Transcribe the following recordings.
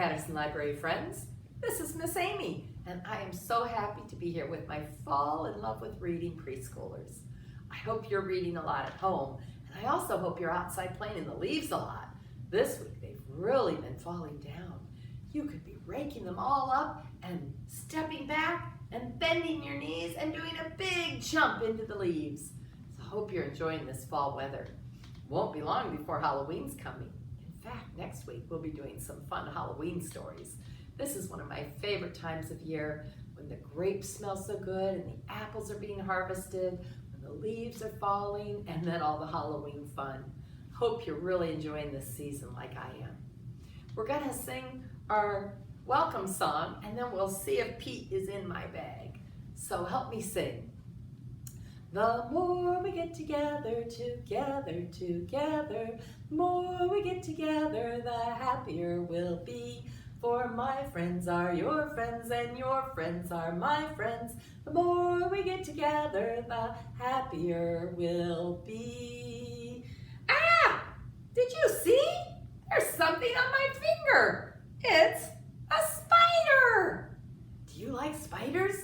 Patterson Library friends. This is Miss Amy, and I am so happy to be here with my Fall in Love with Reading preschoolers. I hope you're reading a lot at home, and I also hope you're outside playing in the leaves a lot. This week they've really been falling down. You could be raking them all up and stepping back and bending your knees and doing a big jump into the leaves. So I hope you're enjoying this fall weather. Won't be long before Halloween's coming. In fact, next week we'll be doing some fun Halloween stories. This is one of my favorite times of year, when the grapes smell so good and the apples are being harvested, when the leaves are falling, and then all the Halloween fun. Hope you're really enjoying this season like I am. We're gonna sing our welcome song, and then we'll see if Pete is in my bag. So help me sing. The more we get together, the more we get together, the happier we'll be. For my friends are your friends, and your friends are my friends. The more we get together, the happier we'll be. Ah! Did you see? There's something on my finger. It's a spider. Do you like spiders?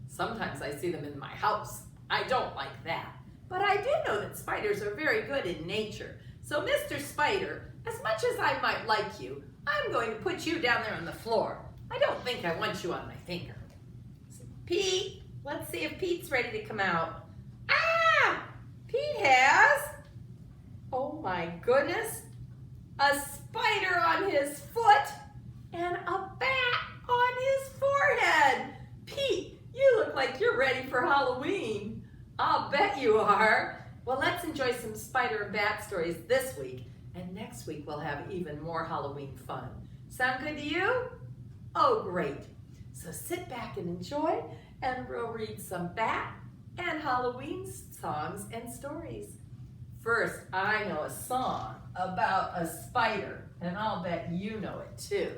Sometimes I see them in my house. I don't like that. But I do know that spiders are very good in nature. So Mr. Spider, as much as I might like you, I'm going to put you down there on the floor. I don't think I want you on my finger. So, Pete, let's see if Pete's ready to come out. Ah! Pete has, oh my goodness, a spider on his foot and a bat on his forehead. Pete, you look like you're ready for Halloween. I'll bet you are. Well, let's enjoy some spider and bat stories this week, and next week we'll have even more Halloween fun. Sound good to you? Oh, great. So sit back and enjoy, and we'll read some bat and Halloween songs and stories. First, I know a song about a spider, and I'll bet you know it too.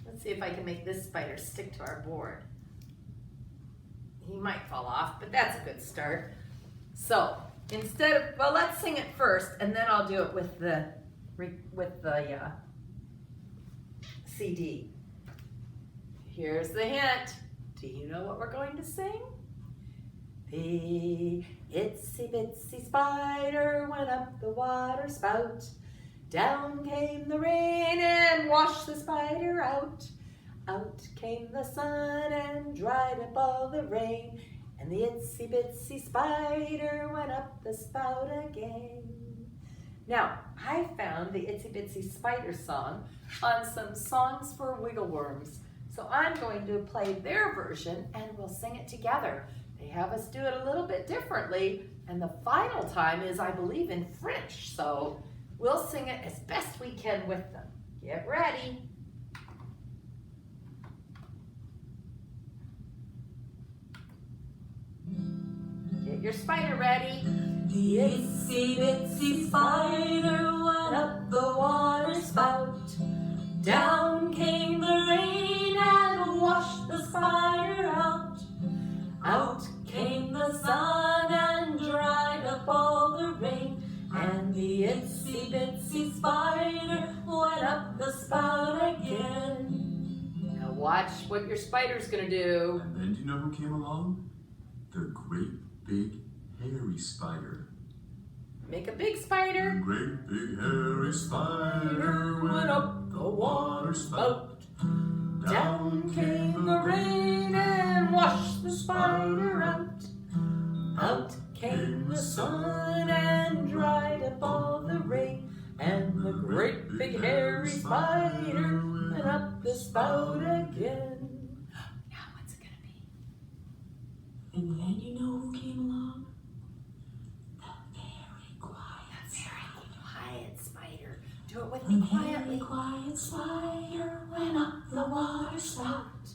Let's see if I can make this spider stick to our board. He might fall off, but that's a good start. So let's sing it first, and then I'll do it with the CD. Here's the hint. Do you know what we're going to sing? The itsy bitsy spider went up the water spout. Down came the rain and washed the spider out. Out came the sun and dried up all the rain. And the itsy bitsy spider went up the spout again. Now, I found the Itsy Bitsy Spider song on some Songs for Wiggle Worms. So I'm going to play their version and we'll sing it together. They have us do it a little bit differently, and the final time is, I believe, in French. So we'll sing it as best we can with them. Get ready. Get your spider ready. The itsy bitsy spider went up the water spout. Down came the rain and washed the spider out. Out came the sun and dried up all the rain. And the itsy bitsy spider went up the spout again. Now watch what your spider's gonna do. And then do you know who came along? The great big hairy spider. Make a big spider. The great big hairy spider went up the water spout. Down came the rain and washed the spider out. Out came the sun and dried up all the rain. And the great big hairy spider went up the spout again. Now what's it gonna be? And then you know who came along? Quiet spider. Do it with me The quietly. very quiet spider went up the water spout.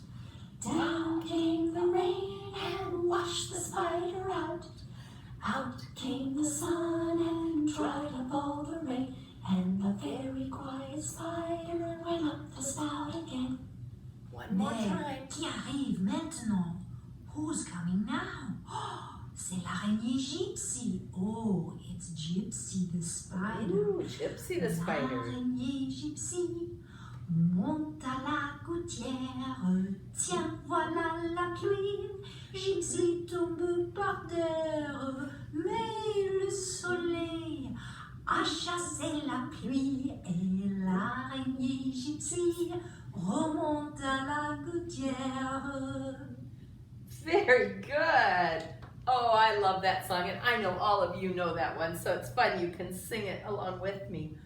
Down came the rain and washed the spider out. Out came the sun and dried up all the rain. And the very quiet spider went up the spout again. One more time. Qui arrive maintenant? Who's coming now? Oh, c'est l'araignée Gypsy. Oh, it's Gypsy the spider. Ooh, Gypsy the spider. L'araignée Gypsy monte à gouttière. Tiens, voilà la pluie. Gypsy tombe par terre. Mais le soleil a chassé la pluie. Et l'araignée Gypsy remonte à la gouttière. Very good. Oh, I love that song, and I know all of you know that one, so it's fun. You can sing it along with me.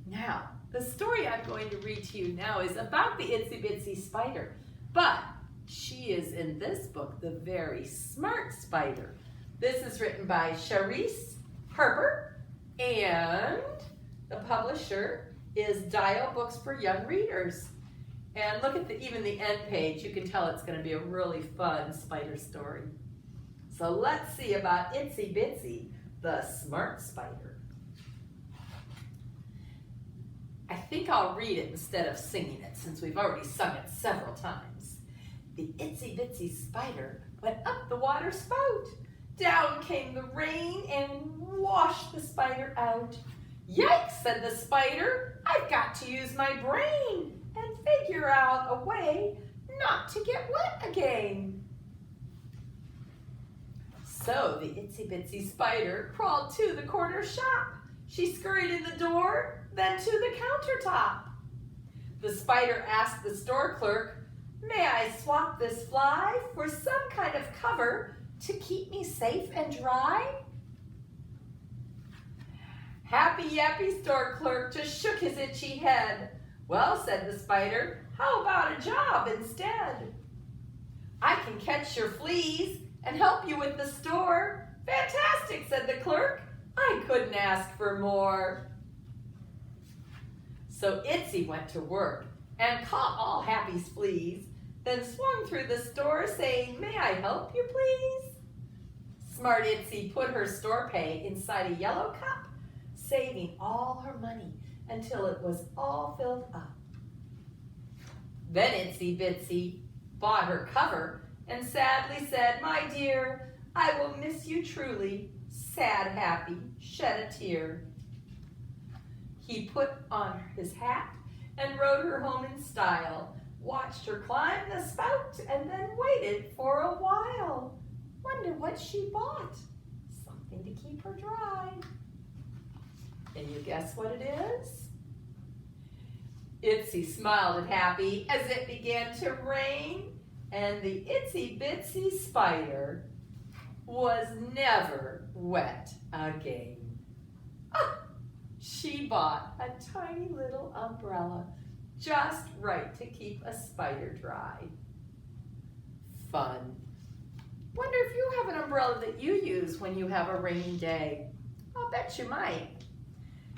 Now, the story I'm going to read to you now is about the Itsy Bitsy spider, but she is in this book the very smart spider. This is written by Charisse Harper, and the publisher is Dial Books for Young Readers. And look at even the end page. You can tell it's going to be a really fun spider story. So let's see about Itsy Bitsy, the smart spider. I think I'll read it instead of singing it, since we've already sung it several times. The Itsy Bitsy spider went up the water spout. Down came the rain and washed the spider out. Yikes, said the spider, I've got to use my brain and figure out a way not to get wet again. So the Itsy Bitsy spider crawled to the corner shop. She scurried in the door, then to the countertop. The spider asked the store clerk, may I swap this fly for some kind of cover to keep me safe and dry? Happy Yappy store clerk just shook his itchy head. Well, said the spider, how about a job instead? I can catch your fleas and help you with the store. Fantastic, said the clerk. I couldn't ask for more. So Itsy went to work and caught all Happy's fleas, then swung through the store saying, may I help you please? Smart Itsy put her store pay inside a yellow cup, saving all her money until it was all filled up. Then Itsy Bitsy bought her cover and sadly said, my dear, I will miss you truly. Sad Happy shed a tear. He put on his hat and rode her home in style, watched her climb the spout, and then waited for a while. Wonder what she bought? Something to keep her dry. Can you guess what it is? Itsy smiled at Happy as it began to rain, and the Itsy Bitsy spider was never wet again. Ah, she bought a tiny little umbrella just right to keep a spider dry. Fun. Wonder if you have an umbrella that you use when you have a rainy day. I'll bet you might.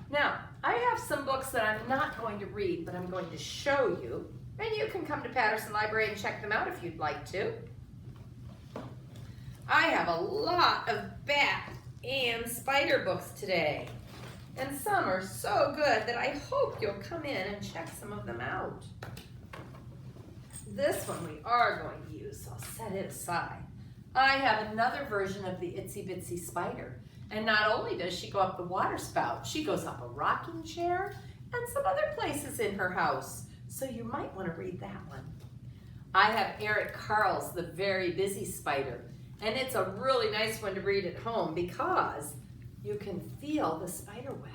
Now, I have some books that I'm not going to read, but I'm going to show you. And you can come to Patterson Library and check them out if you'd like to. I have a lot of bat and spider books today. And some are so good that I hope you'll come in and check some of them out. This one we are going to use, so I'll set it aside. I have another version of the Itsy Bitsy spider. And not only does she go up the water spout, she goes up a rocking chair and some other places in her house. So you might want to read that one. I have Eric Carle's The Very Busy Spider. And it's a really nice one to read at home because you can feel the spider web.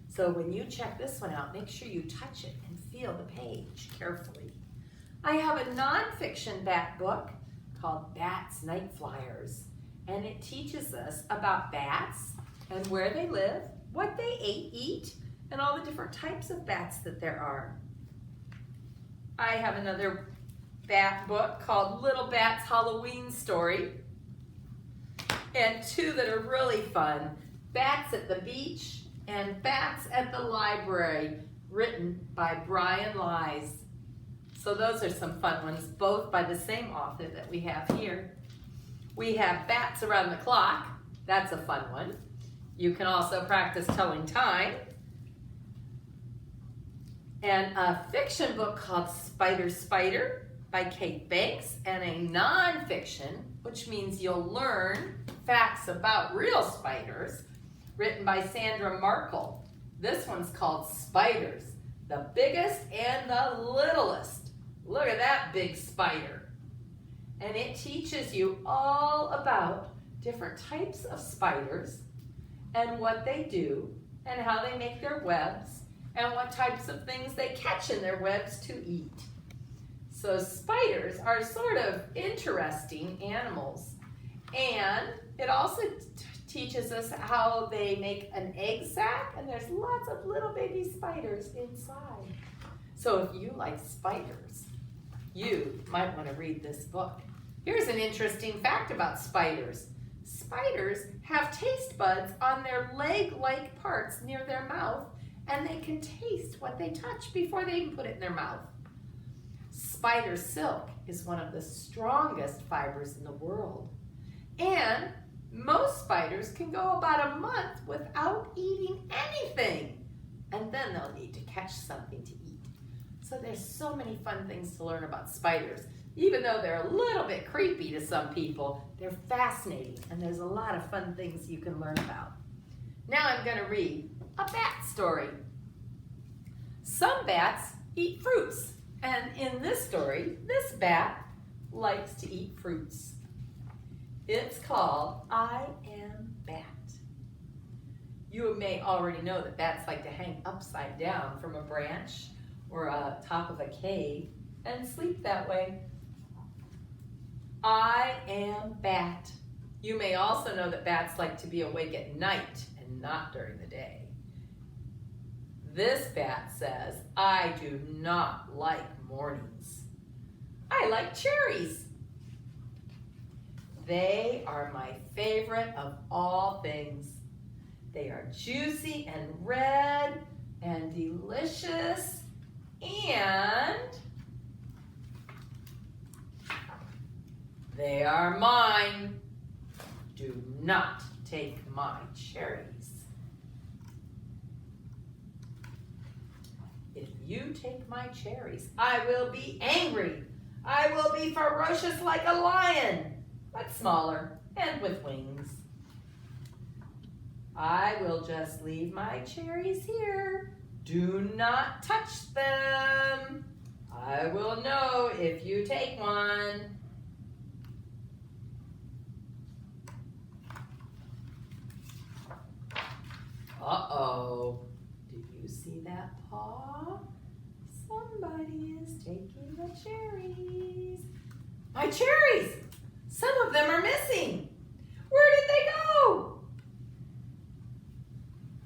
So when you check this one out, make sure you touch it and feel the page carefully. I have a nonfiction bat book called Bats Night Flyers. And it teaches us about bats and where they live, what they eat, and all the different types of bats that there are. I have another bat book called Little Bat's Halloween Story. And two that are really fun, Bats at the Beach and Bats at the Library, written by Brian Lies. So those are some fun ones, both by the same author that we have here. We have Bats Around the Clock. That's a fun one. You can also practice telling time. And a fiction book called Spider Spider by Kate Banks, and a nonfiction, which means you'll learn facts about real spiders, written by Sandra Markle. This one's called Spiders, the Biggest and the Littlest. Look at big spider. And it teaches you all about different types of spiders and what they do and how they make their webs and what types of things they catch in their webs to eat. So spiders are sort of interesting animals. And it also teaches us how they make an egg sac, and there's lots of little baby spiders inside. So if you like spiders, you might want to read this book. Here's an interesting fact about spiders. Spiders have taste buds on their leg-like parts near their mouth, and they can taste what they touch before they even put it in their mouth. Spider silk is one of the strongest fibers in the world. And most spiders can go about a month without eating anything. And then they'll need to catch something to eat. So there's so many fun things to learn about spiders. Even though they're a little bit creepy to some people, they're fascinating. And there's a lot of fun things you can learn about. Now I'm going to read a bat story. Some bats eat fruits. And in this story, this bat likes to eat fruits. It's called I Am Bat. You may already know that bats like to hang upside down from a branch or top of a cave and sleep that way. I am Bat. You may also know that bats like to be awake at night and not during the day. This bat says, I do not like mornings. I like cherries. They are my favorite of all things. They are juicy and red and delicious, and they are mine. Do not take my cherries. If you take my cherries, I will be angry. I will be ferocious like a lion, but smaller and with wings. I will just leave my cherries here. Do not touch them. I will know if you take one. Uh-oh. Do you see that paw? Somebody is taking the cherries. My cherries! Some of them are missing. Where did they go?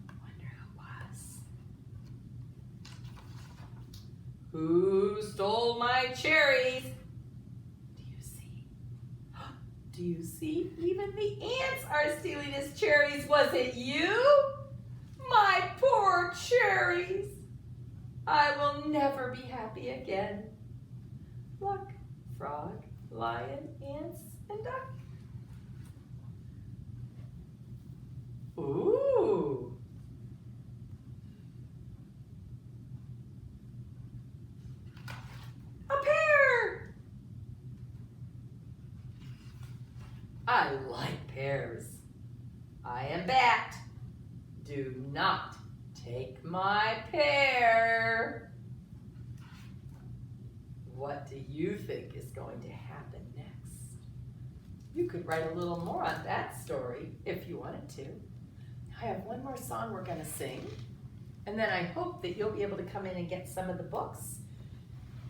I wonder who it was. Who stole my cherries? Do you see? Do you see? Even the ants are stealing his cherries. Was it you? My poor cherries. I will never be happy again. Look, frog, lion, ants, and duck. Ooh. A pear. I like pears. I am Bat. Do not take my pear. What do you think is going to happen next? You could write a little more on that story if you wanted to. I have one more song we're going to sing, and then I hope that you'll be able to come in and get some of the books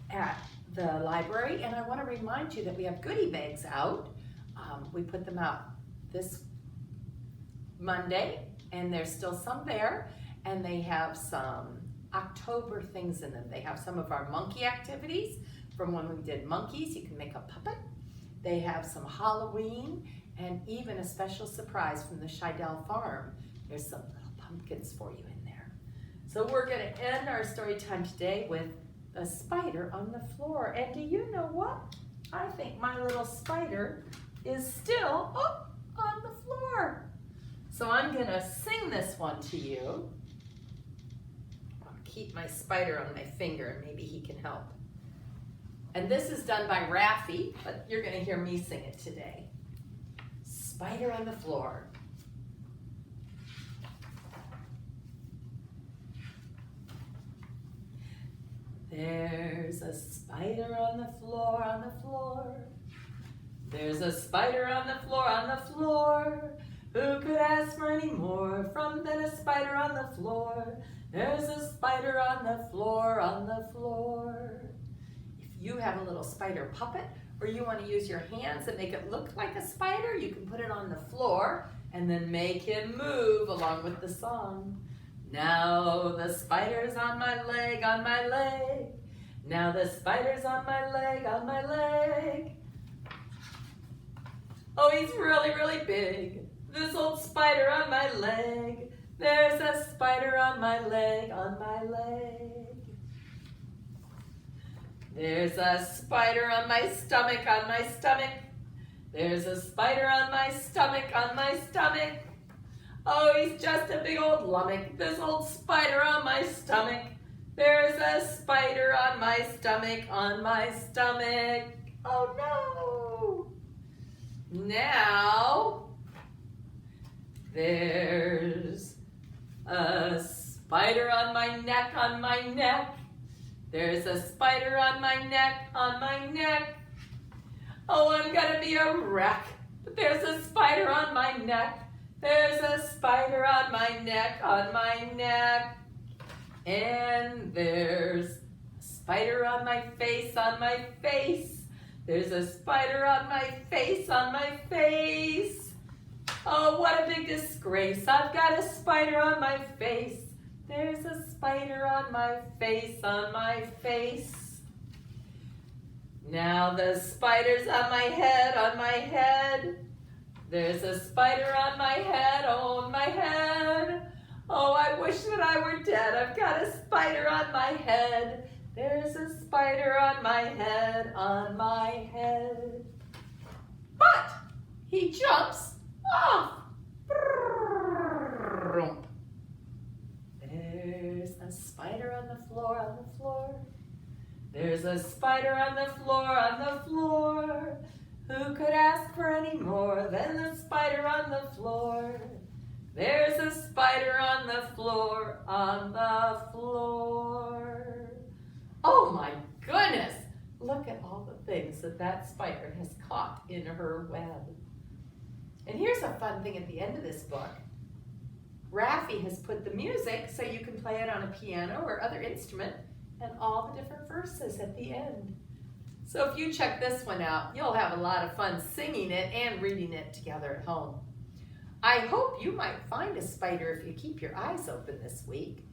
at the library. And I want to remind you that we have goodie bags out. We put them out this Monday, and there's still some there, and they have some October things in them. They have some of our monkey activities from when we did monkeys. You can make a puppet. They have some Halloween and even a special surprise from the Scheidel farm. There's some little pumpkins for you in there. So we're going to end our story time today with a spider on the floor. And do you know what? I think my little spider is still up on the floor. So I'm going to sing this one to you. I'll keep my spider on my finger and maybe he can help. And this is done by Raffi, but you're going to hear me sing it today. Spider on the floor. There's a spider on the floor, on the floor. There's a spider on the floor, on the floor. Who could ask for any more from than a spider on the floor? There's a spider on the floor, on the floor. If you have a little spider puppet, or you want to use your hands and make it look like a spider, you can put it on the floor and then make him move along with the song. Now the spider's on my leg, on my leg. Now the spider's on my leg, on my leg. Oh, he's really, really big. This old spider on my leg. There's a spider on my leg, on my leg. There's a spider on my stomach, on my stomach. There's a spider on my stomach, on my stomach. Oh, he's just a big old lummox, this old spider on my stomach. There's a spider on my stomach, on my stomach. Oh no! Now, there's a spider on my neck, on my neck. There's a spider on my neck, on my neck. Oh, I'm gonna be a wreck, but there's a spider on my neck. There's a spider on my neck, on my neck. And there's a spider on my face, on my face. There's a spider on my face, on my face. Oh, what a big disgrace. I've got a spider on my face. There's a spider on my face, on my face. Now the spider's on my head, on my head. There's a spider on my head, on my head. Oh, I wish that I were dead. I've got a spider on my head. There's a spider on my head, on my head. But he jumps off. There's a spider on the floor, on the floor. There's a spider on the floor, on the floor. Who could ask for any more than the spider on the floor? There's a spider on the floor, on the floor. Oh my goodness! Look at all the things that spider has caught in her web. And here's a fun thing at the end of this book. Raffi has put the music so you can play it on a piano or other instrument and all the different verses at the end. So if you check this one out, you'll have a lot of fun singing it and reading it together at home. I hope you might find a spider if you keep your eyes open this week.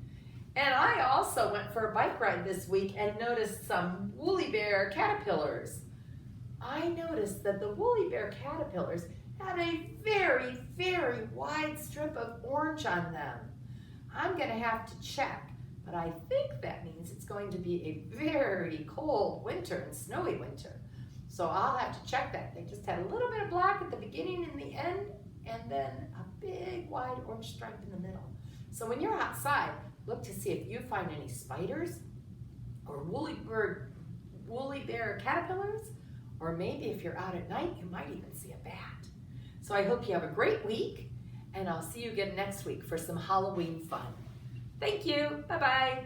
And I also went for a bike ride this week and noticed some woolly bear caterpillars. I noticed that the woolly bear caterpillars had a very, very wide strip of orange on them. I'm going to have to check. But I think that means it's going to be a very cold winter and snowy winter. So I'll have to check that. They just had a little bit of black at the beginning and the end, and then a big wide orange stripe in the middle. So when you're outside, look to see if you find any spiders or woolly bear caterpillars, or maybe if you're out at night, you might even see a bat. So I hope you have a great week, and I'll see you again next week for some Halloween fun. Thank you. Bye-bye.